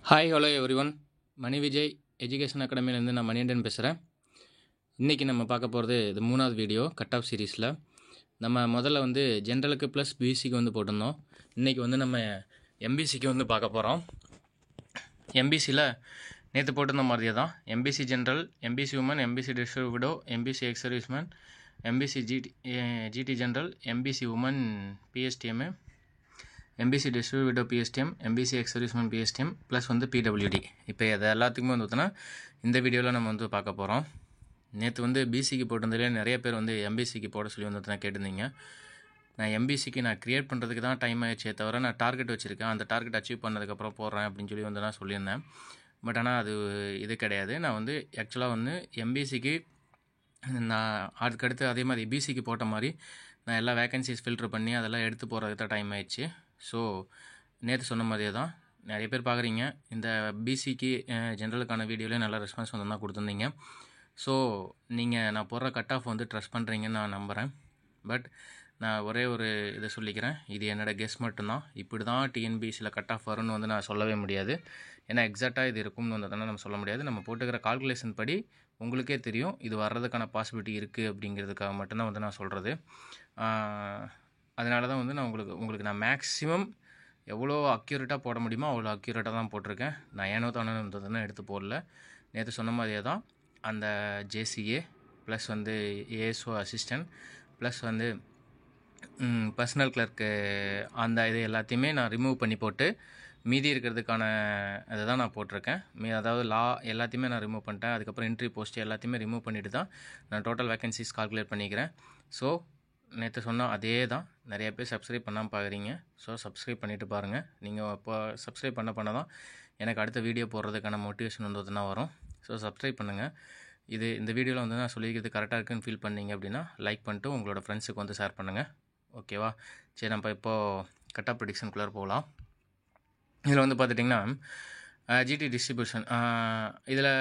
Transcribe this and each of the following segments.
Hi hello everyone. Mani Vijay education அகாடமிலேருந்து நான் மணிகண்டன் பேசுகிறேன். இன்றைக்கி நம்ம பார்க்க போகிறது இது 3வது வீடியோ கட் ஆஃப் சீரீஸில். நம்ம முதல்ல ஜென்ரலுக்கு ப்ளஸ் பிசிக்கு போட்டிருந்தோம். இன்றைக்கி நம்ம எம்பிசிக்கு பார்க்க போகிறோம். எம்பிசியில் நேற்று போட்டிருந்த மாதிரியே தான் MBC general, MBC women, MBC district widow, MBC ex serviceman, MBC GT general, MBC women PSTM, MBC district widow PSTM, MBC ex serviceman PSTM plus PWD. இப்போ இது எல்லாத்துக்குமே பார்த்தோன்னா இந்த வீடியோவில் நம்ம பார்க்க போகிறோம். நேற்று பிசிக்கு போட்டிருந்ததுலேயே நிறைய பேர் எம்பிசிக்கு போட சொல்லி கேட்டிருந்தீங்க. நான் எம்பிசிக்கு நான் க்ரியேட் பண்ணுறதுக்கு தான் டைம் ஆயிடுச்சே தவிர நான் டார்கெட் வச்சுருக்கேன், அந்த டார்கெட் அச்சீவ் பண்ணதுக்கப்புறம் போடுறேன் அப்படின்னு சொல்லி நான் சொல்லியிருந்தேன். பட் ஆனால் அது இது கிடையாது. நான் ஆக்சுவலாக எம்பிசிக்கு நான் அதுக்கடுத்து அதே மாதிரி பிசிக்கு போட்ட மாதிரி நான் எல்லா வேகன்சிஸ் ஃபில்ட்ரு பண்ணி அதெல்லாம் எடுத்து போகிறதுக்கு தான் டைம் ஆயிடுச்சு. ஸோ நேற்று சொன்ன மாதிரியே தான் நிறைய பேர் பார்க்குறீங்க. இந்த பிசிக்கு ஜென்ரலுக்கான வீடியோவிலே நல்ல ரெஸ்பான்ஸ் தான் கொடுத்துருந்தீங்க. ஸோ நீங்கள் நான் போடுற கட் ஆஃப் ட்ரஸ்ட் பண்ணுறீங்கன்னு நான் நம்புகிறேன். பட் நான் ஒரே ஒரு இதை சொல்லிக்கிறேன், இது என்னோடய கெஸ் மட்டும்தான். இப்படி தான் டிஎன்பிசியில் கட் ஆஃப் வரும்னு நான் சொல்லவே முடியாது. ஏன்னா எக்ஸாக்டாக இது இருக்கும்னு நம்ம சொல்ல முடியாது. நம்ம போட்டுக்கிற கால்குலேஷன் படி உங்களுக்கே தெரியும் இது வர்றதுக்கான பாசிபிலிட்டி இருக்குது அப்படிங்கிறதுக்காக மட்டும்தான் நான் சொல்கிறது. அதனால தான் நான் உங்களுக்கு நான் மேக்ஸிமம் எவ்வளோ அக்யூரேட்டாக போட முடியுமோ அவ்வளோ அக்யூரேட்டாக தான் போட்டிருக்கேன். நான் ஏனோ தானே எடுத்து போடல. நேற்று சொன்ன மாதிரியே தான் அந்த JCA plus ASO assistant plus personal clerk அந்த இது எல்லாத்தையுமே நான் ரிமூவ் பண்ணி போட்டு மீதி இருக்கிறதுக்கான அதை தான் நான் போட்டிருக்கேன். அதாவது லா எல்லாத்தையுமே நான் ரிமூவ் பண்ணிட்டேன். அதுக்கப்புறம் என்ட்ரி போஸ்ட் எல்லாத்தையுமே ரிமூவ் பண்ணிவிட்டு தான் நான் டோட்டல் வேகன்சிஸ் கால்குலேட் பண்ணிக்கிறேன். ஸோ நேற்று சொன்னால் அதே தான். நிறைய பேர் சப்ஸ்கிரைப் பண்ணாமல் பார்க்குறீங்க. ஸோ சப்ஸ்கிரைப் பண்ணிவிட்டு பாருங்கள். நீங்கள் இப்போ சப்ஸ்கிரைப் பண்ண தான் எனக்கு அடுத்த வீடியோ போடுறதுக்கான மோட்டிவேஷன் வரும். ஸோ சப்ஸ்கிரைப் பண்ணுங்கள். இந்த வீடியோவில் நான் சொல்லிக்கிறது கரெக்டாக இருக்குன்னு ஃபீல் பண்ணீங்க அப்படின்னா லைக் பண்ணிட்டு உங்களோட ஃப்ரெண்ட்ஸுக்கு ஷேர் பண்ணுங்கள். ஓகேவா? சரி, நம்ம இப்போது கட் ஆஃப் ப்ரெடிக்ஷனுக்குள்ளே போகலாம். இதில் பார்த்துட்டிங்கன்னா ஜிடி டிஸ்ட்ரிபியூஷன் இதில்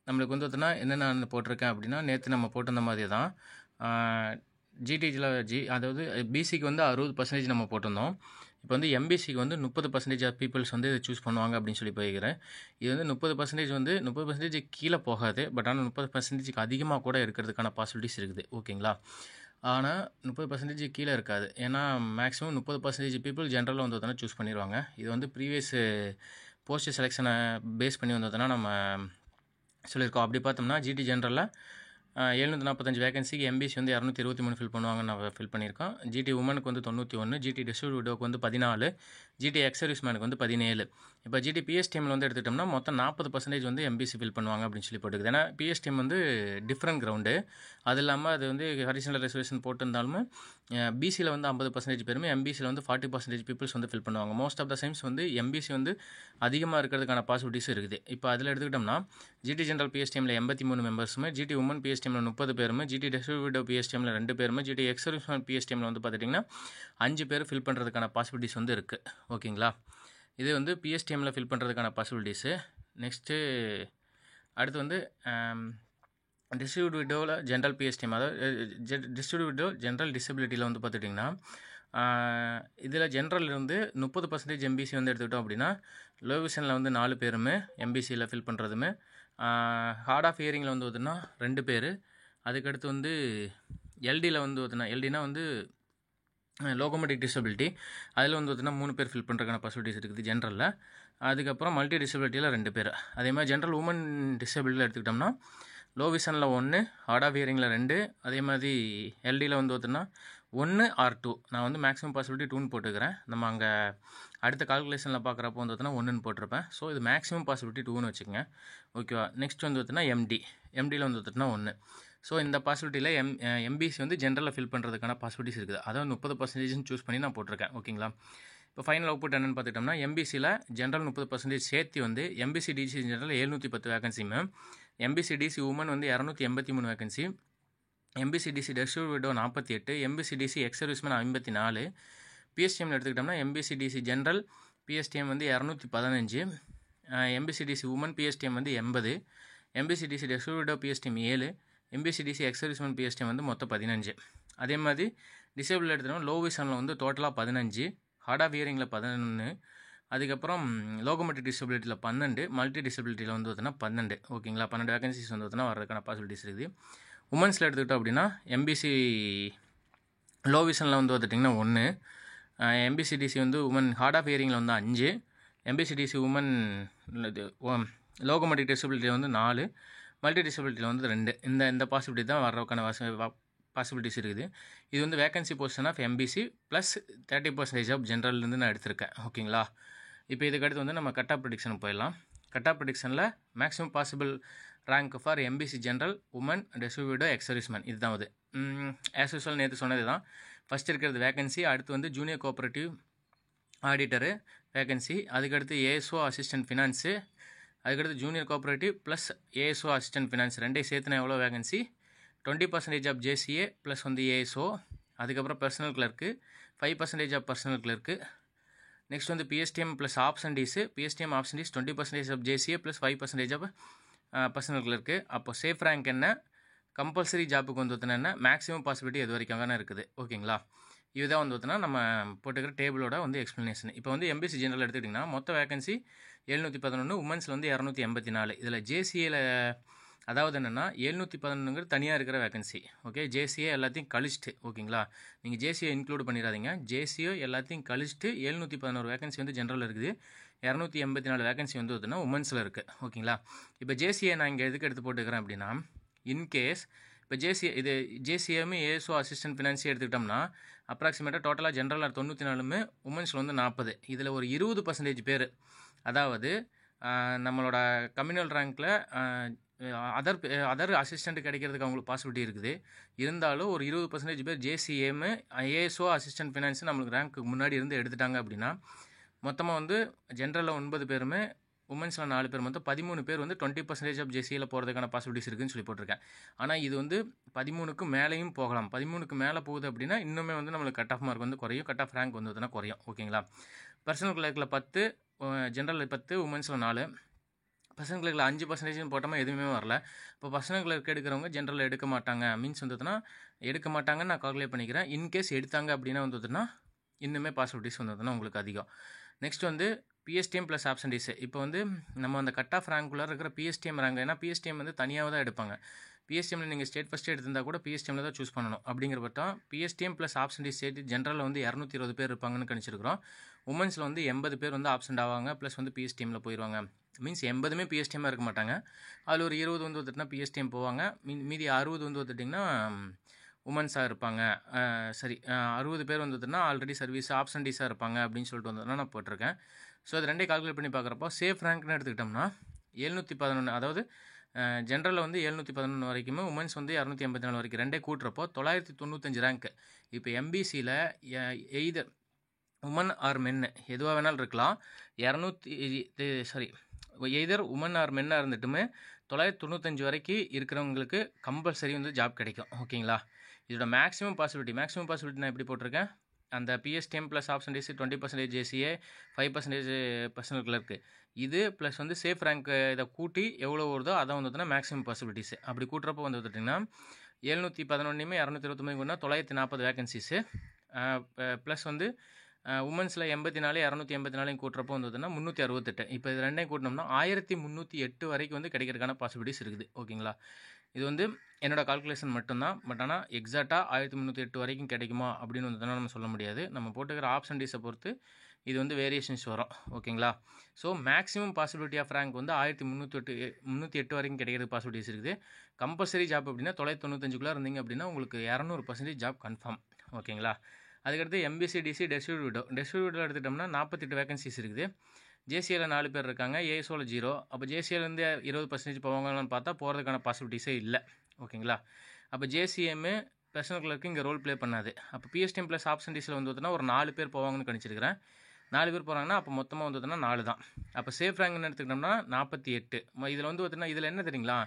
நம்மளுக்கு பார்த்தோன்னா என்னென்ன போட்டிருக்கேன் அப்படின்னா நேற்று நம்ம போட்டிருந்த மாதிரி தான் ஜிடிஜியில் அதாவது பிசிக்கு 60% நம்ம போட்டிருந்தோம். இப்போ எம்பிசிக்கு 30% ஆஃப் பீப்புள்ஸ் இதை சூஸ் பண்ணுவாங்க அப்படின்னு சொல்லி போய்க்கிறேன். இது 30% 30% கீழே போகாது. பட் ஆனால் 30%க்கு அதிகமாக கூட இருக்கிறதுக்கான பாசிபிலிட்டிஸ் இருக்குது. ஓகேங்களா? ஆனால் 30% கீழே இருக்காது. ஏன்னா மேக்ஸிமம் 30% பீப்புள் ஜென்ரலில் சூஸ் பண்ணிடுவாங்க. இது ப்ரீவியஸ் போஸ்ட் செலெக்ஷனை பேஸ் பண்ணி நம்ம சொல்லியிருக்கோம். அப்படி பார்த்தோம்னா ஜிடி ஜென்ரலில் 745 வேகன்சிக்கு எம்பிசி 223 ஃபில் பண்ணுவாங்கன்னு நான் ஃபில் பண்ணியிருக்கோம். ஜிடி உமனுக்கு 91, ஜிடி டிஸ்ட்ரிக்ட் விடோக்கு 14, ஜிடி எக்ஸ் சர்வீஸ்மேனுக்கு 17. இப்போ ஜிடி பிஎஸ்டிஎம்மில் எடுத்துக்கிட்டோம்னா மொத்தம் 40% எம்பிசி ஃபில் பண்ணுவாங்க அப்படின்னு சொல்லி போட்டுக்குது. ஏன்னா பிஎஸ்டிஎம் டிஃப்ரெண்ட் கிரவுண்டு. அது இல்லாமல் அது ஹரிசனல் ரிசர்வேஷன் போட்டிருந்தாலுமே பிசியில் 50% பேருமே எம்பிசியில் 40% பீப்புள்ஸ் ஃபில் பண்ணுவாங்க. Most of the times MBC அதிகமாக இருக்கிறதுக்கான பாசிபிலிட்டிஸ் இருக்குது. இப்போ அதில் எடுத்துக்கிட்டோம்னா ஜிடி ஜென்ரல் பிஎஸ்டிஎம்மில் 83 மெம்பர்ஸுமே, ஜிடி உமன் பிஎஸ்டிஎம்மில் 30 பேருமே, ஜிடி டிஸ்ட்ரிக்ட் விடோ பிஎஸ்டிஎம்மில் 2 பேருமே, ஜிடி எக்ஸ் சர்வீஸ்மேன் பிஎஸ்டிஎம்மில் பார்த்துட்டிங்கன்னா 5 பேர் ஃபில் பண்ணுறதுக்கான பாசிபிலிட்டிஸ் இருக்குது. ஓகேங்களா? இது பிஎஸ்டிஎம்மில் ஃபில் பண்ணுறதுக்கான பாசிபிலிட்டிஸு. நெக்ஸ்ட்டு அடுத்து டிஸ்ட்ரிக்ட் விடோவில் ஜென்ரல் பிஎஸ்டிஎம், அதாவது டிஸ்ட்ரிக்ட் விடோ ஜென்ரல் டிசபிலிட்டியில் பார்த்துட்டிங்கன்னா இதில் ஜென்ரலிருந்து 30% எம்பிசி எடுத்துக்கிட்டோம் அப்படின்னா லோ விஷனில் 4 பேருமே எம்பிசியில் ஃபில் பண்ணுறதுமே, ஹார்ட் ஆஃப் ஹியரிங்கில் பார்த்தீங்கன்னா 2 பேர், அதுக்கடுத்து எல்டியில் பார்த்தீங்கன்னா எல்டினா லோகோமோட்டிக் டிசபிலிட்டி, அதில் பார்த்தீங்கன்னா 3 பேர் ஃபில் பண்ணுறதுக்கான பாசிபிலிட்டிஸ் இருக்குது ஜென்ரலில். அதுக்கப்புறம் மல்டி டிசபிலிட்டியில் 2 பேர். அதே மாதிரி ஜென்ரல் உமன் டிசபிலிட்டியில் எடுத்துக்கிட்டோம்னா லோ விஷனில் 1, ஹார்ட் ஆஃப் ஹியரிங்கில் 2, அதே மாதிரி எல்டியில் பார்த்தீங்கன்னா 1 ஆர் 2. நான் மேக்ஸிமம் பாசிபிலிட்டி 2ன்னு போட்டுக்கிறேன். நம்ம அங்கே அடுத்த கால்குலேஷனில் பார்க்குறப்போ பார்த்தீங்கன்னா 1ன்னு போட்டிருப்பேன். ஸோ இது மேக்ஸிமம் பாசிபிலிட்டி 2ன்னு வச்சுக்கோங்க. ஓகேவா? நெக்ஸ்ட் பார்த்தீங்கன்னா எம்டியில் பார்த்தீங்கன்னா 1. ஸோ இந்த பாசிபிலிட்டியில் எம்பிசி ஜென்ரலில் ஃபில் பண்ணுறதுக்கான பாசிபிலிட்டிஸ் இருக்குது. அதாவது 30% சூஸ் பண்ணி நான் போட்டிருக்கேன். ஓகேங்களா? இப்போ ஃபைனல் அவுட்புட் என்னென்னு பார்த்துட்டோம்னா எம்பிசியில் ஜென்ரல் 30% சேர்த்து எம்பிசி டிசி ஜென்ரல் 710 வேகன்சியுமே, MBC DC women 283 vacancy, MBC DC district widow 48, MBC DC ex serviceman 54, பிஎஸ்டிஎம்மில் எடுத்துக்கிட்டோம்னா MBC DC general PSTM 215, MBC DC women PSTM 80, MBC DC district widow PSTM 7, MBC DC ex serviceman PSTM மொத்தம் 15. அதே மாதிரி disable எடுத்துட்டோம்னா low விஷனில் டோட்டலாக 15, heart of ஹியரிங்கில் 11, அதுக்கப்புறம் locomotive டிசபிலிட்டியில் 12, multi டிசபிலிட்டியில் வந்து பார்த்தீங்கன்னா 12. ஓகேங்களா, 12 வேகன்சிஸ் வந்து பார்த்தீங்கன்னா வர்றதுக்கான பாசிபிலிட்டிஸ் இருக்குது. உமன்ஸில் எடுத்துக்கிட்டோம் அப்படின்னா எம்பிசி லோ விஷனில் வந்து பார்த்துட்டிங்கன்னா 1, எம்பிசிடிசி வந்து உமன் ஹார்ட் ஆஃப் ஹியரிங்கில் வந்து 5, எம்பிசிடிசி உமன் இது லோகோமோட்டிவ் டிசபிலிட்டியில் வந்து 4, மல்டி டிசபிலிட்டியில் வந்து 2. இந்த பாசிபிலிட்டி தான் வர்றதுக்கான பாசிபிலிட்டிஸ் இருக்குது. இது வந்து vacancy position of MBC plus 30% of ஜென்ரல்லேருந்து நான் எடுத்திருக்கேன். ஓகேங்களா, இப்போ இதுக்கடுத்து வந்து நம்ம கட் ஆஃப் ப்ரெடிக்ஷனுக்கு போயிடலாம். கட் ஆஃப் ப்ரெடிக்ஷனில் maximum possible rank for MBC general women destitute widow ex serviceman இதுதான் அது. ஆஸ் யூஸ்வல் நேற்று சொன்னது தான். ஃபஸ்ட் இருக்கிறது வேகன்சி, அடுத்து வந்து ஜூனியர் கோஆப்ரேட்டிவ் ஆடிட்டரு வேகன்சி, அதுக்கடுத்து ஏஎஸ்ஓ அசிஸ்டன்ட் ஃபினான்ஸு, அதுக்கடுத்து junior cooperative plus ASO assistant finance ரெண்டையும் சேர்த்துனா எவ்வளோ வேகன்சி 20% ஆஃப் ஜேசிஏ ப்ளஸ் வந்து ஏஎஸ்ஓ, அதுக்கப்புறம் personal clerk 5% of personal clerk, next வந்து பிஎஸ்டிஎம் ப்ளஸ் ஆப்ஷன்டீஸு, பிஎஸ்டிஎம் ஆப்ஷன்டீஸ் 20% of JCA plus 5% of personal clerk. அப்போ சேஃப் ரேங்க் என்ன, கம்பல்சரி ஜாப்புக்கு வந்து பார்த்தோன்னா என்ன, மேக்ஸிமம் பாசிபிலிட்டி எது வரைக்கும் தானே இருக்குது. ஓகேங்களா, இதுதான் வந்து பார்த்தோன்னா நம்ம போட்டுக்கிற டேபிளோட வந்து எக்ஸ்ப்ளனேஷன். இப்போ வந்து எம்பிசி ஜெனரல் எடுத்துக்கிட்டிங்கன்னா மொத்த வேகன்சி 711, உமன்ஸில் வந்து 284. இதில் ஜேசிஏல அதாவது என்னென்னா 711ங்கிறது தனியாக இருக்கிற வேகன்சி. ஓகே, ஜேசிஏ எல்லாத்தையும் கழிச்சிட்டு, ஓகேங்களா, நீங்கள் ஜேசிஏ இன்க்ளூட் பண்ணிடாதீங்க, ஜேசிஓ எல்லாத்தையும் கழிச்சிட்டு 711 வேகன்சி வந்து ஜென்ரல் இருக்குது, 284 வேகன்சி வந்து பார்த்தீங்கன்னா உமன்ஸில் இருக்குது. ஓகேங்களா, இப்போ ஜேசிஏ நான் இங்கே எதுக்கு எடுத்து போட்டுக்கிறேன் அப்படின்னா, இன்கேஸ் இப்போ ஜேசிஏமே ஏஎஸ்ஓ அசிஸ்டன்ட் ஃபினான்ஸி எடுத்துக்கிட்டோம்னா அப்ராக்சிமேட்டாக டோட்டலாக ஜென்ரலாக 94, உமன்ஸில் வந்து 40. இதில் ஒரு 20% பேர், அதாவது நம்மளோட கம்யூனல் ரேங்க்கில் அதர் அசிஸ்டண்ட் கிடைக்கிறதுக்கு அவங்களுக்கு பாசிபிலிட்டி இருக்குது. இருந்தாலும் ஒரு 20% பேர் ஜேசிஏமு ஏஎஸ்ஓ அசிஸ்டன்ட் ஃபினான்ஸ் நம்மளுக்கு ரேங்க்கு முன்னாடி இருந்து எடுத்துட்டாங்க அப்படின்னா மொத்தமாக வந்து ஜென்ரலில் 9 பேருமே, உமன்ஸில் 4 பேர், மொத்தம் 13 பேர் வந்து 20% ஆஃப் ஜேசியில் போகிறதுக்கான பாசிபிலிட்டிஸ் இருக்குதுன்னு சொல்லி போட்டிருக்கேன். ஆனால் இது வந்து 13க்கு மேலேயும் போகலாம். 13க்கு மேலே போகுது அப்படின்னா இன்னுமே வந்து நம்மளுக்கு கட் ஆஃப் மார்க் வந்து குறையும், கட் ஆஃப் ரேங்க் வந்து குறையும். ஓகேங்களா, பர்சனல் கிளர்க்கில் 10, ஜென்ரலில் 10, உமன்ஸில் 4, பர்சனல் கிளர்க்கில் 5% போட்டோமா எதுவுமே வரல. இப்போ பர்சனல் கிளர்க் எடுக்கிறவங்க ஜென்ரலில் எடுக்க மாட்டாங்க, மீன்ஸ் வந்துட்டுனா எடுக்க மாட்டாங்கன்னு நான் கால்குலேட் பண்ணிக்கிறேன். இன்கேஸ் எடுத்தாங்க அப்படின்னா வந்துட்டுனா இன்னுமே பாசிபிலிட்டிஸ் வந்துட்டுனா உங்களுக்கு அதிகம். நெக்ஸ்ட் வந்து பிஎஸ்டிஎம் ப்ளஸ் ஆப்ஷன்டீஸு. இப்போ வந்து நம்ம அந்த கட் ஆஃப் ரேங்க்குள்ளே இருக்கிற பிஎஸ்டிஎம் ரேங்க், ஏன்னா பிஎஸ்டிஎம் வந்து தனியாக தான் எடுப்பாங்க. பிஎஸ்டிஎம்மில் நீங்கள் ஸ்டேட் ஃபஸ்ட்டு எடுத்திருந்தால் கூட பிஎஸ்டிஎம்மில் தான் சூஸ் பண்ணணும். அப்படிங்கிற பட்டம் பிஎஸ்டிஎம் ப்ளஸ் ஆப்ஷன்டீஸ் சேர்த்து ஜென்ரலில் வந்து 220 பேர் இருப்பாங்கன்னு கணிச்சிருக்கிறோம். உமன்ஸில் வந்து 80 பேர் வந்து ஆப்சென்ட் ஆவாங்க, ப்ளஸ் வந்து பிஎஸ்டிஎம்மில் போயிடுவாங்க. மீன்ஸ் 80மே பிஎஸ்டிஎம்மாக இருக்க மாட்டாங்க. அதில் ஒரு 20 வந்து வந்துட்டுனா பிஎஸ்டிஎம் போவாங்க, மீதி 60 வந்து வந்துட்டிங்கன்னா உமன்ஸாக இருப்பாங்க. சரி, 60 பேர் வந்துட்டுனா ஆல்ரெடி சர்வீஸ் ஆப்சன்டீஸாக இருப்பாங்க அப்படின்னு சொல்லிட்டு வந்ததுனா நான் போட்டிருக்கேன். ஸோ அது ரெண்டே கால்குலேட் பண்ணி பார்க்குறப்போ சேஃப் ரேங்க்னு எடுத்துக்கிட்டோம்னா 711, அதாவது ஜென்ரலில் வந்து 711 வரைக்குமே, உமன்ஸ் வந்து 284 வரைக்கும், ரெண்டே கூட்டுறப்போ 995 ரேங்க்கு. இப்போ எம்பிசியில் எய்தர் உமன் ஆர் மென்னு எதுவாக வேணாலும் இருக்கலாம், எய்தர் உமன் ஆர் மென்னாக இருந்துட்டுமே 995 வரைக்கும் இருக்கிறவங்களுக்கு கம்பல்சரி வந்து ஜாப் கிடைக்கும். ஓகேங்களா, இதோட மேக்ஸிமம் பாசிபிலிட்டி நான் எப்படி போட்டிருக்கேன், அந்த PSTM plus ஆப்ஷன்டீஸ் 20% JCA 5% personal clerk, இது ப்ளஸ் வந்து சேஃப் ரேங்க் இதை கூட்டி எவ்வளோ வருதோ அதான் வந்துட்டுனா மேக்ஸிமம் பாசிபிலிட்டிஸ். அப்படி கூட்டுறப்போ வந்து வந்துட்டிங்கன்னா 711மே 229 940 வேகன்சிஸு, ப்ளஸ் வந்து உமன்ஸில் 84, 284 கூட்டுறப்போ வந்துதுன்னா 368. இப்போ இது ரெண்டையும் கூட்டினோம்னா 1308 வரைக்கும் வந்து கிடைக்கிறதுக்கான பாசிபிலிட்டிஸ் இருக்குது. ஓகேங்களா, இது வந்து என்னோடய கால்குலேஷன் மட்டும்தான். பட் ஆனால் எக்ஸாக்டாக 1308 வரைக்கும் கிடைக்குமா அப்படின்னு வந்துதுன்னா நம்ம சொல்ல முடியாது. நம்ம போட்டுக்கிற ஆப்ஷன்டீஸை பொறுத்து இது வந்து வேரியேஷன்ஸ் வரும். ஓகேங்களா, so maximum possibility of rank வந்து 1308 வரைக்கும் கிடைக்கிறதுக்கு பாசிபிலிட்டிஸ் இருக்குது. கம்பல்சரி ஜாப் அப்படின்னா 995 இருந்தீங்க அப்படின்னா உங்களுக்கு 200% ஜாப் கன்ஃபார்ம். ஓகேங்களா, அதுக்கடுத்து எம்பிசிடிசி டெஸ்டிடியூட்டில் எடுத்துட்டோம்னா 48 வேகன்சிஸ் இருக்குது. ஜேசிஏல 4 பேர் இருக்காங்க, ஏஎஸ்ஓவில் 0. அப்போ ஜேசிஏலேருந்து 20% போவாங்கன்னு பார்த்தா போகிறதுக்கான பாசிபிலிட்டிஸே இல்லை. ஓகேங்களா, அப்போ ஜேசிஎம்மு பர்சனல் கிளர்க்கு இங்கே ரோல் ப்ளே பண்ணாது. அப்போ பிஎஸ்டிஎம் ப்ளஸ் ஆப்ஷன்டீஸில் வந்துட்டுனா ஒரு 4 பேர் போவாங்கன்னு கணிச்சிருக்கிறேன். 4 பேர் போகிறாங்கன்னா அப்போ மொத்தமாக வந்துட்டுனா 4 தான். அப்போ சேஃப் ரேங்க்னு எடுத்துக்கிட்டோம்னா 48. இதில் வந்து பார்த்தீங்கன்னா இதில் என்ன தெரியுங்களா,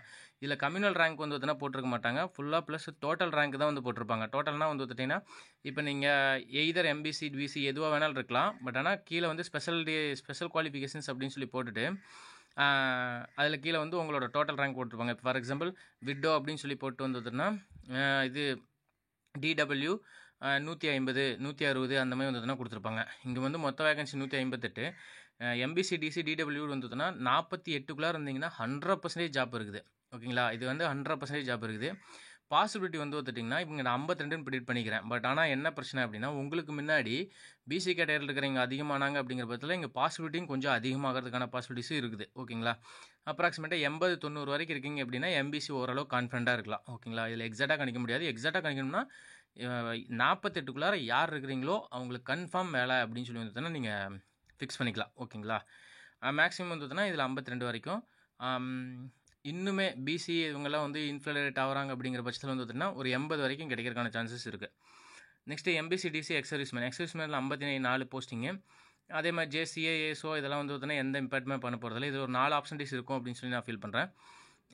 இதில் கம்யூனல் ரேங்க் வந்து பார்த்தீங்கன்னா போட்டிருக்க மாட்டாங்க, ஃபுல்லாக ப்ளஸ் டோட்டல் ரேங்க் தான் வந்து போட்டிருப்பாங்க. டோட்டல்னால் வந்து பார்த்திங்கன்னா இப்போ நீங்கள் எய்தர் எம்பிசி பிசி எதுவாக வேணாலும் இருக்கலாம். பட் ஆனால் கீழே வந்து ஸ்பெஷல் குவாலிஃபிகேஷன்ஸ் அப்படின்னு சொல்லி போட்டுட்டு அதில் கீழே வந்து உங்களோட டோட்டல் ரேங்க் போட்டிருப்பாங்க. இப்போ ஃபார் எக்ஸாம்பிள் விட்டோ அப்படின்னு சொல்லி போட்டு வந்துட்டுனா இது டிடபிள்யூ 150, 160 அந்த மாதிரி வந்துதுன்னா கொடுத்துருப்பாங்க. இங்கே வந்து மொத்த வேகன்சி 158, எம்பிசி டிசி டிடபிள்யூ வந்துட்டுனா 48க்குள்ளார இருந்தீங்கன்னா 100% ஜாப் இருக்குது. ஓகேங்களா, இது வந்து 100% ஜாப் இருக்குது. பாசிபிலிட்டி வந்து பார்த்துட்டிங்கன்னா இப்போ நான் 52ன்னு ப்ரிடிக்ட் பண்ணிக்கிறேன். பட் ஆனால் என்ன பிரச்சனை அப்படின்னா உங்களுக்கு முன்னாடி பிசி கேட்டகரியில் இருக்கிறவங்க அதிகமானாங்க அப்படிங்கிற பட்சத்தில் இங்கே பாசிபிலிட்டியும் கொஞ்சம் அதிகமாகிறதுக்கான பாசிபிலிட்டிஸும் இருக்குது. ஓகேங்களா, அப்ராக்சிமேட்டாக 80-90 வரைக்கும் இருக்கீங்க அப்படின்னா எம்பிசி ஓரளவு கான்ஃபிடண்ட்டாக இருக்கலாம். ஓகேங்களா, இதில் எக்ஸாக்டாக கணிக்க முடியாது. எக்ஸாக்டாக கணிக்கணும்னா 48க்குள்ளார யார் இருக்கிறீங்களோ அவங்களுக்கு கன்ஃபார்ம் வேலை அப்படின்னு சொல்லி வந்துட்டுனா நீங்கள் ஃபிக்ஸ் பண்ணிக்கலாம். ஓகேங்களா, மேக்ஸிமம் வந்துட்டுனா இதில் 52 வரைக்கும். இன்னுமே பிசி இவங்கெல்லாம் வந்து இன்ஃப்ளரேட் ஆகிறாங்க அப்படிங்கிற பட்சத்தில் வந்து பார்த்திங்கன்னா ஒரு 80 வரைக்கும் கிடைக்கிறதுக்கான சான்சஸ் இருக்குது. நெக்ஸ்ட்டு எம்பிசி டிசி எக்ஸர்வீஸ்மேனில் 54 போஸ்டிங்கு. அதே மாதிரி ஜேசிஏ ஏசோ இதெல்லாம் வந்து பார்த்திங்கன்னா எந்த இம்பாக்ட்மே பண்ண போகிறதில்ல. இது ஒரு 4 ஆப்ஷன்ஸ் இருக்கும் அப்படின்னு சொல்லி நான் ஃபீல் பண்ணுறேன்.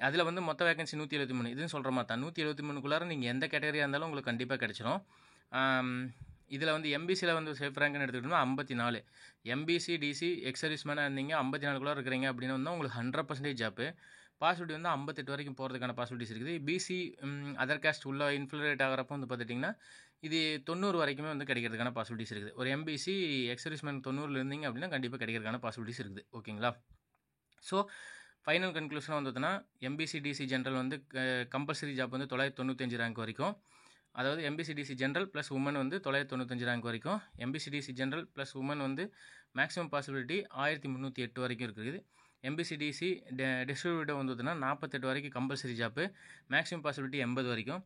அதில் வந்து மொத்த வேகன்சி 173. இதுன்னு சொல்கிற மாதிரி தான் 173க்குள்ளார நீங்கள் எந்த கேட்டகரியாக இருந்தாலும் உங்களுக்கு கண்டிப்பாக கிடச்சிரும். இதில் வந்து எம்பிசியில் வந்து சேஃப் ரேங்க்னு எடுத்துக்கிட்டோம்னா 54. எம்பிசி டிசி எக்ஸர்வீஸ்மேனாக இருந்தீங்க 54க்குள்ளார இருக்கிறீங்க அப்படின்னு வந்தால் உங்களுக்கு 100% ஜாப்பு. பாசிபிலிட்டி வந்து 58 வரைக்கும் போகிறதுக்கான பாசிபிலிட்டிஸ் இருக்குது. பிசி அதர் காஸ்ட் உள்ள இன்ஃப்ளரேட் ஆகிறப்போ வந்து பார்த்துட்டிங்கன்னா இது 90 வரைக்குமே வந்து கிடைக்கிறதுக்கான பாசிபிலிட்டிஸ் இருக்குது. ஒரு எம்பிசி எக்ஸர்வீஸ்மேன் 90 இருந்தீங்க அப்படின்னா கண்டிப்பாக கிடைக்கிறதுக்கான பாசிபிலிட்டிஸ் இருக்குது. ஓகேங்களா, ஸோ ஃபைனல் கன்க்ளூஷனாக வந்துட்டுனா எம்பிசி டிசி ஜென்ரல் வந்து கம்பல்சரி ஜாப் வந்து 995 ரேங்க் வரைக்கும். அதாவது MBC DC general plus women வந்து 995 ரேங்க் வரைக்கும். MBC DC general plus women வந்து மேக்ஸிமம் பாசிபிலிட்டி 1308 வரைக்கும் இருக்குது. எம்பிசி டிசி டிஸ்ட்ரிபியூட்டர் வந்துட்டுனா 48 வரைக்கும் கம்பல்சரி ஜாப்பு, மேக்ஸிமம் பாசிபிலிட்டி 80 வரைக்கும்.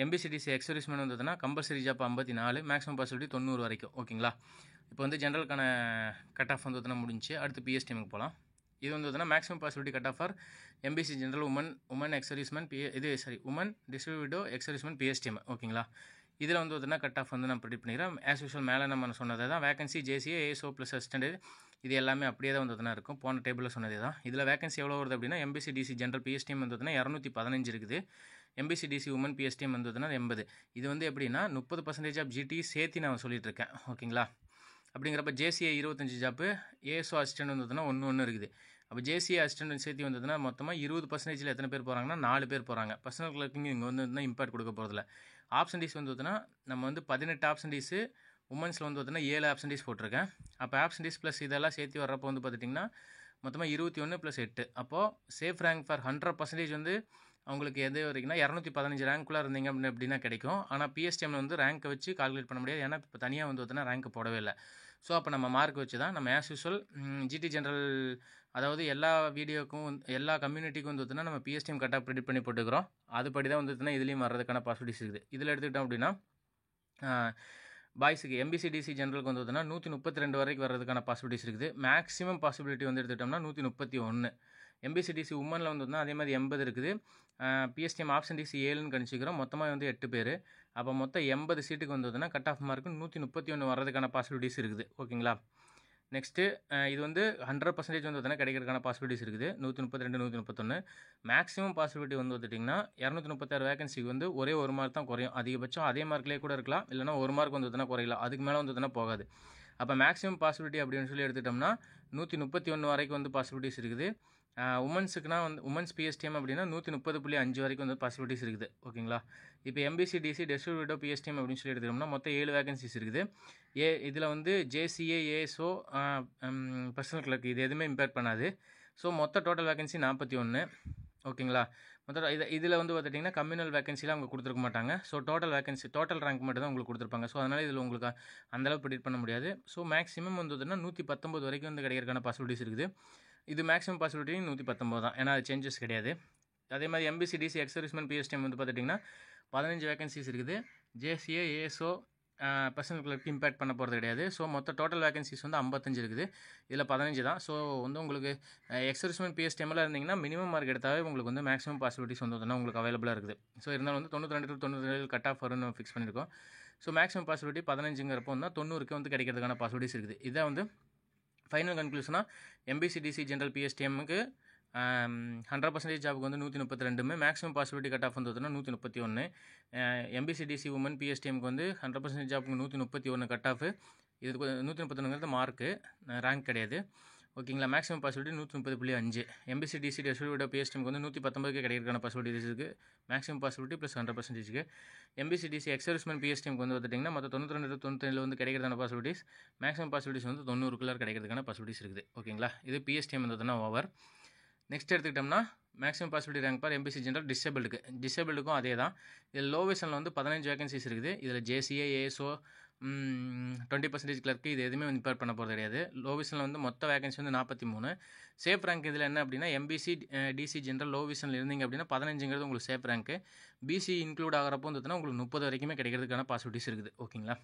எம்பிசி டிசி எக்ஸர்வீஸ்மேன் வந்துட்டுனா கம்பல்சரி ஜாப் 54, மேக்ஸிமம் பாசிபிலிட்டி 90 வரைக்கும். ஓகேங்களா, இப்போ வந்து ஜென்ரலுக்கான கட் ஆஃப் வந்துட்டுனா முடிஞ்சு அடுத்து பிஎஸ்டிஎம்க்கு போகலாம். இது வந்து maximum possibility cut off for MBC general women ex serviceman women destitute widow ex serviceman PSTM. ஓகேங்களா, இதில் வந்து பார்த்தீங்கன்னா கட் ஆஃப் வந்து நான் ப்ரிடிக்ட் பண்ணிக்கிறேன். ஆஸ் யூஷுவல் மேலே நம்ம சொன்னது தான் vacancy JCA ASO plus assistant இது எல்லாமே அப்படியே தான் வந்து இருக்கும். போன டேபிளில் சொன்னதே தான். இதில் வேகன்சி எவ்வளோ வருது அப்படின்னா எம்பிசி டிசி ஜென்ரல் பிஎஸ்டிஎம் வந்து 215 இருக்குது. எம்பிசி டிசி உமன் பிஎஸ்டிஎம் வந்து 80. இது வந்து எப்படின்னா 30% ஆஃப் ஜிடி சேர்த்து நான் சொல்லிட்டு இருக்கேன். ஓகேங்களா, அப்படிங்கிறப்ப ஜேசிஏ 25 ஜாப்பு, ஏஎஸ்ஓ அசிஸ்டன்ட் வந்துதுன்னா ஒன்று இருக்குது. அப்போ ஜேசிஏ அசிஸ்டன்ட் சேர்த்து வந்ததுன்னா மொத்தமாக 20%ல் எத்தனை பேர் போகிறாங்கன்னா 4 பேர் போகிறாங்க. பர்சனல் கிளர்க்கிங் இங்கே வந்து இம்பாக்ட் கொடுக்க போகிறதில்ல. ஆப்ஷன்டீஸ் வந்துதுன்னா நம்ம வந்து 18 ஆப்ஷன்டீஸு, உமன்ஸில் வந்து பார்த்தீங்கன்னா 7 ஆப்ஷன்டீஸ் போட்டிருக்கேன். அப்போ ஆப்ஷன்டீஸ் ப்ளஸ் இதெல்லாம் சேர்த்து வர்றப்போ வந்து பார்த்துட்டிங்கன்னா மொத்தமாக 21 + 8. அப்போது சேஃப் ரேங்க் ஃபார் 100% வந்து அவங்களுக்கு எது வரைக்கும்னா 215 ரேங்க்குள்ளே இருந்தீங்க அப்படின்னா கிடைக்கும். ஆனால் பிஎஸ்டிஎம்மில் வந்து ரேங்க்கை வச்சு கால்குலேட் பண்ண முடியாது. ஏன்னா இப்போ தனியாக வந்து பார்த்தீங்கன்னா ரேங்க் போடவே இல்லை. ஸோ அப்போ நம்ம மார்க் வச்சு தான் நம்ம ஆஸ் யூஸ்வல் ஜிடி ஜென்ரல் அதாவது எல்லா வீடியோக்கும் எல்லா கம்யூனிட்டிக்கும் வந்து பார்த்தீங்கன்னா நம்ம பிஎஸ்டிஎம் கரெக்டாக ப்ரிடிக்ட் பண்ணி போட்டுக்கிறோம். அதுபடி தான் வந்து பார்த்தீங்கன்னா இதுலேயும் வர்றதுக்கான பாசிபிலிட்டிஸ் இருக்குது. இதில் எடுத்துக்கிட்டோம் அப்படின்னா பாய்ஸுக்கு எம்பிசி டிசி ஜென்ரலுக்கு வந்து பார்த்தீங்கன்னா 132 வரைக்கும் வர்றதுக்கான பாசிபிலிட்டிஸ் இருக்குது. மேக்ஸிமம் பாசிபிலிட்டி வந்து எடுத்துக்கிட்டோம்னா 131. எம்பிசி டிசி உமனில் வந்து அதே மாதிரி 80 இருக்குது. பிஎஸ்டிஎம் ஆப்ஷன் டிசி 7ன்னு கணிச்சிக்கிறோம். மொத்தமாக வந்து 8 பேர். அப்போ மொத்தம் 80 சீட்டுக்கு வந்ததுன்னா கட் ஆஃப் மார்க்கு 131 வர்றதுக்கான பாசிபிலிட்டிஸ் இருக்குது. ஓகேங்களா, நெக்ஸ்ட்டு இது வந்து 100% வந்து பார்த்தீங்கன்னா கிடைக்கிறதுக்கான பாசிபிலிட்டிஸ் இருக்குது. 132 131. மேக்ஸிமம் பாசிபிலிட்டி வந்து பார்த்துட்டிங்கன்னா 236 வேகன்சிக்கு வந்து ஒரே ஒரு மார்க் தான் குறையும். அதிகபட்சம் அதே மார்க்லேயே கூட இருக்கலாம், இல்லைனா ஒரு மார்க் வந்து பார்த்தீங்கன்னா குறையலாம். அதுக்கு மேலே வந்து பார்த்தீங்கன்னா போகாது. அப்போ மேக்ஸிமம் பாசிபிலிட்டி அப்படின்னு சொல்லி எடுத்துட்டோம்னா 131 வரைக்கும் வந்து பாசிபிலிட்டிஸ் இருக்குது. உமன்ஸுக்குனா வந்து உமன்ஸ் பிஎஸ்டிஎம் அப்படின்னா 130.5 வரைக்கும் வந்து பாசிபிலிட்டிஸ் இருக்குது. ஓகேங்களா, இப்போ எம்பிசி டிசி டிஸ்ட்ரிபியூட்டோ பிஎஸ்டிஎம் அப்படின்னு சொல்லி எடுத்துட்டோம்னா மொத்தம் 7 வேகன்சிஸ் இருக்குது. இதில் வந்து ஜேசிஏ ஏஎஸ்ஓ பர்சனல் கிளர்க் இது எதுவுமே இம்பேக்ட் பண்ணாது. ஸோ மொத்த டோட்டல் வேகன்சி 41. ஓகேங்களா, மொத்தம் இதில் வந்து பார்த்துட்டிங்கன்னா கம்யூனல் வேகன்சிலாம் அவங்க கொடுத்துருக்க மாட்டாங்க. So total vacancy total rank மட்டும் தான் உங்களுக்கு கொடுத்துருப்பாங்க. ஸோ அதனால் இதில் உங்களுக்கு அந்தளவு ப்ரிடிக்ட் பண்ண முடியாது. ஸோ மேக்ஸிமம் வந்து 119 வரைக்கும் வந்து கிடைக்கிறதுக்கான பாசிபிலிட்டிஸ் இருக்குது. இது மேக்ஸிமம் பாசிபிலிட்டி 119 தான், ஏன்னா அது சேஞ்சஸ் கிடையாது. அதே மாதிரி எம்பிசி டிசி எக்ஸர்வீஸ்மேன் பிஎஸ்டிஎம் வந்து பார்த்துட்டிங்கன்னா 15 வேகன்சிஸ் இருக்குது. JCA ASO personal clerk impact பண்ண போகிறது கிடையாது. ஸோ மொத்த டோட்டல் வேகன்சிஸ் வந்து 55 இருக்குது. இதில் 15 தான். ஸோ வந்து உங்களுக்கு எக்ஸர்வீஸ்மேன் பிஎஸ்டிஎம்மில் இருந்தீங்கன்னா மினிமம் மார்க் எடுத்தாவே உங்களுக்கு வந்து மேக்ஸிமம் பாசிபிலிட்டிஸ் வந்து உங்களுக்கு அவைலபிளாக இருக்குது. ஸோ இருந்தாலும் வந்து 92 to 97 கட் ஆஃப் வரும்னு ஃபிக்ஸ் பண்ணியிருக்கோம். ஸோ மேக்ஸிமம் பாசிபிலிட்டி 15ங்கிறப்போ வந்து 90க்கு வந்து கிடைக்கிறதுக்கான பாசிபிலிட்டிஸ் இருக்குது. இதான் வந்து ஃபைனல் கன்க்ளூஷனாக எம்பிசி டிசி ஜென்ரல் பிஎஸ்டிஎம்முக்கு 100% ஜாபுக்கு வந்து 132, மேக்ஸிமம் பாசிபிலிட்டி கட் ஆஃப் வந்ததுன்னா 131. எம்பிசி டிசி உமன் பிஎஸ்டிஎம்க்கு வந்து 100% ஜாபுக்கு 131 கட் ஆஃப். இதுக்கு 131ங்கிறது மார்க்கு, ரேங்க் கிடையாது. ஓகேங்களா. Maximum possibility 130.5. MBC DC destitute பிஎஸ்டிஎம்க்கு வந்து 119க்கு கிடைக்கிறதுக்கான பாசிபிலிட்டிஸ் இருக்குது. மேக்ஸிமம் பாசிபிலிட்டி ப்ளஸ் 100%க்கு. எம்பிசி டிசி எக்ஸர்விஸ்மெண்ட் பிஎஸ்டிஎம்க்கு வந்து பார்த்துட்டிங்கன்னா மொத்தம் 92 97 வந்து கிடைக்கிறதான பாசிபிலிட்டிஸ். மேக்ஸிமம் பாசிபிலிட்டிஸ் வந்து 90க்குள்ளே கிடைக்கிறதுக்கான பாசிபிலிட்டிஸ் இருக்குது. ஓகேங்களா. இது பிஎஸ்டிஎம் வந்ததுன்னா ஓவர். நெக்ஸ்ட் எடுத்துக்கிட்டோம்னா மேக்ஸிமம் பாசிபிலிட்டி ரேங்க் பார் எம்பிசி ஜென்ரல் டிசேபிளுக்கும் அதே தான். இதில் லோ விஷனில் வந்து 15 வேகன்சிஸ் இருக்குது. இதில் ஜேசிஏ ஏஎஸ்ஓ 20% கிளர்க்கு இது எதுவுமே வந்து இம்பேர் பண்ண போகிறது கிடையாது. லோ விஷனில் வந்து மொத்த வேகன்சி வந்து 43. சேஃப் ரேங்க் இதில் என்ன அப்படின்னா எம்பிசி டிசி ஜென்ரல் லோ விஷனில் இருந்தீங்க அப்படின்னா 15ங்கிறது உங்களுக்கு சேஃப் ரேங்க்கு. பிசி இன்க்ளூட் ஆகிறப்போ வந்துட்டுனா உங்களுக்கு 30 வரைக்குமே கிடைக்கிறதுக்கான பாசிபிலிட்டிஸ் இருக்குது. ஓகேங்களா.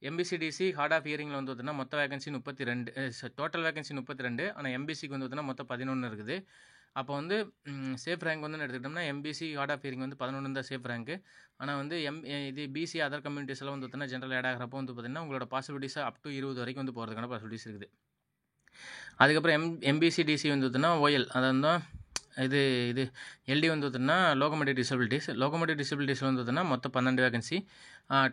எம்பிசி டிசி ஹார்ட் ஆஃப் ஹியரிங்கில் வந்து பார்த்தீங்கன்னா மொத்த வேகன்சி 32, டோட்டல் வேகன்சி 32. ஆனால் எம்பிசிக்கு வந்து பார்த்தீங்கன்னா மொத்தம் 11 இருக்குது. அப்போ வந்து சேஃப் ரேங்க் வந்து எடுத்துக்கிட்டோம்னா எம்பிசி ஹார்ட் ஆஃப் ஹியரிங் வந்து 11 தான் சேஃப் ரேங்க்கு. ஆனால் வந்து இது பிசி அதர் கம்யூனிட்டிஸ் எல்லாம் வந்து பார்த்தீங்கன்னா ஜென்ரல் ஆட் ஆகிறப்போ வந்து பார்த்தீங்கன்னா உங்களோட பாசிபிலிட்டிஸ் அப் டு 20 வரைக்கும் வந்து போகிறதுக்கான பாசிபிலிட்டிஸ் இருக்குது. அதுக்கப்புறம் எம்பிசி டிசி வந்து பார்த்தீங்கன்னா ஓஎல் அதாவது இது எல்டி வந்து பார்த்தீங்கன்னா லோகோமோட்டிவ் டிசபிலிட்டிஸ் வந்து பார்த்தீங்கன்னா மொத்தம் 12 வேகன்சி.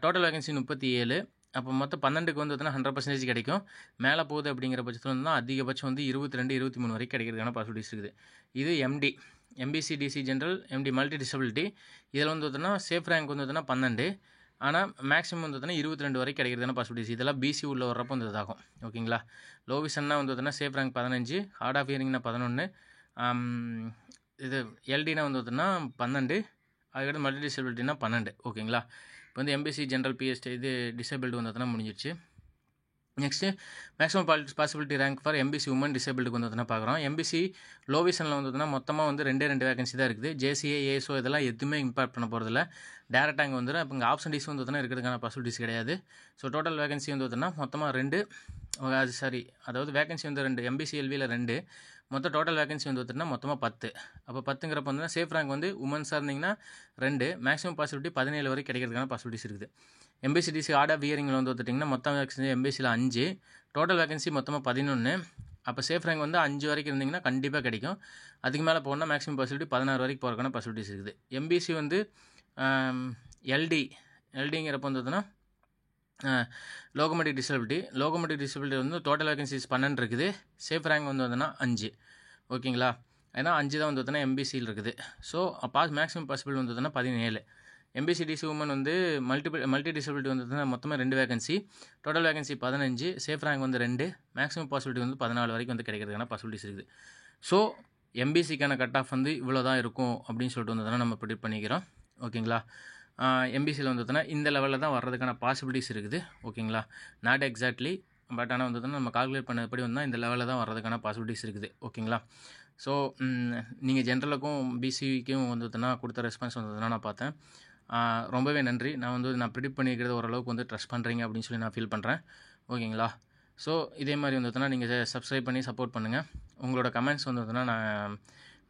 Total vacancy 37. அப்போ மொத்தம் 12க்கு வந்து பார்த்தீங்கன்னா 100% கிடைக்கும். மேலே போகுது அப்படிங்கிற பட்சத்தில் வந்து அதிகபட்சம் வந்து 22 23 வரைக்கும் கிடைக்கிறதுக்கான பாசிபிலிட்டிஸ் இருக்குது. இது MBC DC general MT multi disability. இதில் வந்து பார்த்தீங்கன்னா சேஃப் ரேங்க் வந்து பார்த்தீங்கன்னா 12. ஆனால் மேக்ஸிமம் வந்து பார்த்தீங்கன்னா 22 வரைக்கும் கிடைக்கிறதுக்கான பாசிபிலிட்டிஸ். இதெல்லாம் பிசி உள்ள வர்றப்போ வந்து இதாகும். ஓகேங்களா. லோ விஷன்னா வந்து பார்த்தீங்கன்னா சேஃப் ரேங்க் 15, ஹார்ட் ஆஃப் ஹியரிங்னா 11, இது எல்டினா வந்து பார்த்தீங்கன்னா 12, அதுக்கடுத்து மல்டி டிசபிலிட்டினா 12. ஓகேங்களா. இப்போ வந்து எம்பிசி ஜென்ரல் பிஎஸ்டி இது டிசேபிள்டு வந்ததுன்னா முடிஞ்சிடுச்சு. Next maximum possibility rank for MBC women டிசேபிள்டுக்கு வந்ததுன்னா பார்க்குறோம். எம்பிசி லோ விஷனில் வந்ததுன்னா மொத்தமாக வந்து 2 வேகன்சி தான் இருக்குது. ஜேசிஏ ஏஎஸ்ஓ இதெல்லாம் எதுவுமே இம்பாக்ட் பண்ண போகிறதில்ல. டேரெக்டாக அங்கே வந்துடும். இப்போ இங்கே ஆப்ஷன் டிஸ் வந்து இருக்கிறதுக்கான பாசிபிலிட்டிஸ் கிடையாது. ஸோ டோட்டல் வேகன்சி வந்து பார்த்தீங்கன்னா மொத்தமாக 2, அதாவது வேகன்சி வந்து 2, எம்பிசி எல்வியில் 2, மொத்தம் டோட்டல் வேகன்சி வந்து பார்த்தீங்கன்னா மொத்தமாக 10. அப்போ 10ங்கிறப்ப வந்து சேஃப் ரேங்க் வந்து உமன்ஸாக இருந்தீங்கன்னா 2, மேக்ஸிமம் பாசிபிலிட்டி 17 வரைக்கும் கிடைக்கிறதுக்கான பாசிபிலிட்டிஸ் இருக்குது. எம்பிசி டிசி ஹார்ட் ஆஃப் ஹியரிங்கில் வந்து பார்த்துட்டிங்கன்னா மொத்தம் வேகன்சி எம்பிசியில் 5, டோட்டல் வேகன்சி மொத்தமாக 11. அப்போ சேஃப் ரேங்க் வந்து 5 வரைக்கும் இருந்தீங்கன்னா கண்டிப்பாக கிடைக்கும். அதுக்கு மேலே போனால் மேக்ஸிமம் பாசிபிலிட்டி 16 வரைக்கும் போகிறதுக்கான பாசிபிலிட்டிஸ் இருக்குது. எம்பிசி வந்து எல்டிங்கிறப்ப வந்துன்னா லோகோமோட்டிவ் டிசபிலிட்டி வந்து டோட்டல் வேகன்சிஸ் 12 இருக்குது. சேஃப் ரேங்க் வந்து 5. ஓகேங்களா. ஏன்னா 5 தான் வந்து எம்பிசியில் இருக்குது. ஸோ மேக்ஸிமம் பாசிபிலிட்டி வந்து 17. எம்பிசி டிசி உமன் வந்து மல்டி டிசபிலிட்டி வந்து மொத்தமாக 2 vacancy, total vacancy 15, safe rank வந்து 2, மேக்ஸிமம் பாசிபிலிட்டி வந்து 14 வரைக்கும் வந்து கிடைக்கிறதுக்கான பாசிபிலிட்டிஸ் இருக்குது. ஸோ எம்பிசிக்கான கட் ஆஃப் வந்து இவ்வளோ தான் இருக்கும் அப்படின்னு சொல்லிட்டு வந்ததுன்னா நம்ம ப்ரிடிக்ட் பண்ணிக்கிறோம். ஓகேங்களா. எம்பிசியில் வந்து இந்த லெவலில் தான் வர்றதுக்கான பாசிபிலிட்டிஸ் இருக்குது. ஓகேங்களா. நாட் எக்ஸாக்ட்லி, பட் ஆனால் வந்து நம்ம கால்குலேட் பண்ணபடி வந்தால் இந்த லெவலில் தான் வர்றதுக்கான பாசிபிலிட்டிஸ் இருக்குது. ஓகேங்களா. ஸோ நீங்கள் ஜென்ரலுக்கும் பிசிக்கும் வந்து கொடுத்த ரெஸ்பான்ஸ் வந்ததுன்னா நான் பார்த்தேன். ரொம்பவே நன்றி. நான் ப்ரிடிக்ட் பண்ணிக்கிறது ஓரளவுக்கு வந்து ட்ரஸ்ட் பண்ணுறீங்க அப்படின்னு சொல்லி நான் ஃபீல் பண்ணுறேன். ஓகேங்களா. ஸோ இதே மாதிரி வந்துட்டுனா நீங்கள் சப்ஸ்கிரைப் பண்ணி சப்போர்ட் பண்ணுங்கள். உங்களோட கமெண்ட்ஸ் வந்துட்டுனா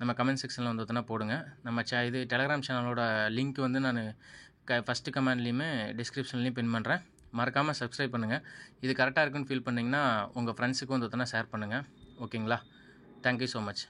நம்ம கமெண்ட் செக்ஷனில் வந்துட்டுனா போடுங்க. நம்ம இது டெலகிராம் சேனலோட லிங்க் வந்து நான் ஃபஸ்ட்டு கமெண்ட்லேயுமே டிஸ்கிரிப்ஷன்லேயும் பின் பண்ணுறேன். மறக்காமல் சப்ஸ்கிரைப் பண்ணுங்கள். இது கரெக்டாக இருக்குன்னு ஃபீல் பண்ணிங்கன்னா உங்கள் ஃப்ரெண்ட்ஸுக்கும் வந்துட்டுனா ஷேர் பண்ணுங்கள். ஓகேங்களா. Thank you so much.